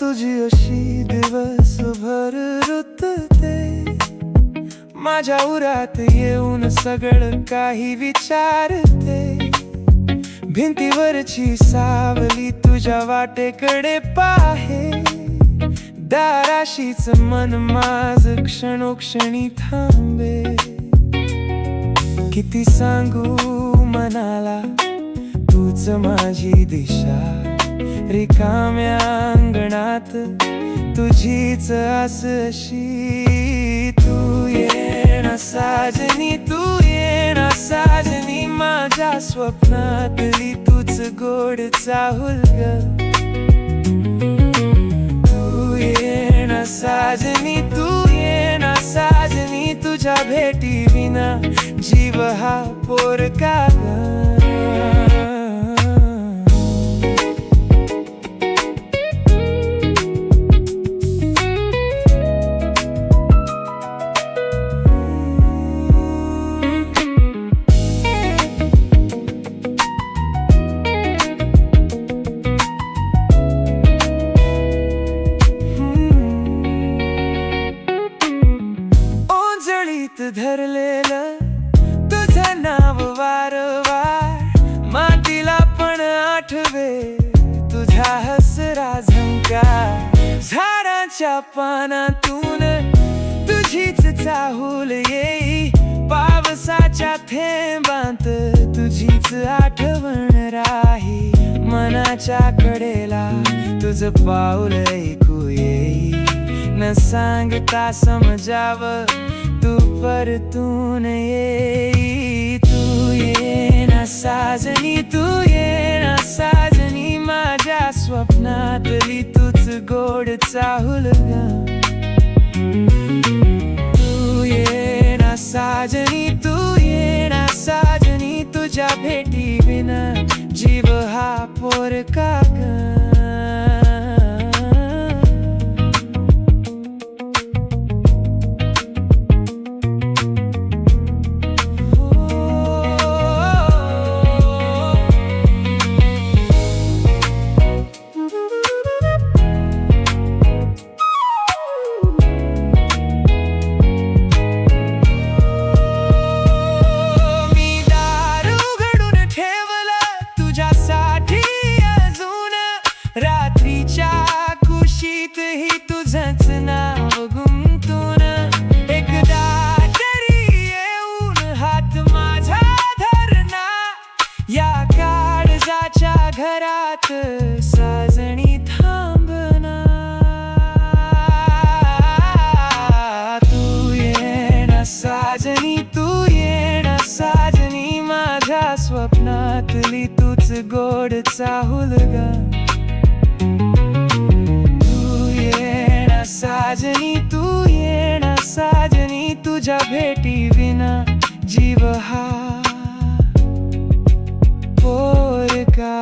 तुझी अशी दिवसभर रुतते, माझ्या उरात येऊन सगळं काही विचारते। भिंतीवरची सावली तुझ्या वाटेकडे पाहे, दाराशीच मन माझ क्षणोक्षणी थांबे। किती सांगू मनाला तूच माझी दिशा, रिकाम्या अंगणात तुझीच आस अशी। तू ये ना साजनी, तू ये ना साजनी, माझ्या स्वप्नातली तूच गोड चाहुल ग। तू ये ना साजनी, तू ये ना साजनी, तुझ्या भेटी विना जीव हा पोरका ग। धरलेलं तुझं नाव वारंवार मातीला पण आठवे, तुझा हसरा झंकार। झाडाच्या पानातून तुझीच चाहूल येई, पावसाच्या थेंबात तुझीच आठवण राही। मनाच्या कडेला तुझं पाऊल ऐकू येई, न सांगता समजावं तू परतून ये। तू ये ना साजनी, तू ये ना साजनी, माझ्या स्वप्नातली तूच गोड चाहुल ग। तू ये ना साजनी, तू ये ना साजनी, तुझ्या भेटी विना जीव हा पोरका ग। रात्रीच्या कुशीत ही तुझंच नाव गुंतून, एकदा तरी येऊन हात माझा धरना, या काळजाच्या घरात साजणी थांबना। तू ये ना साजनी, तू ये ना साजनी, माझ्या स्वप्नातली तूच गोड चाहुल ग। साजनी, तू ये ना साजनी, तुझ्या भेटी विना जीव हा पोरका।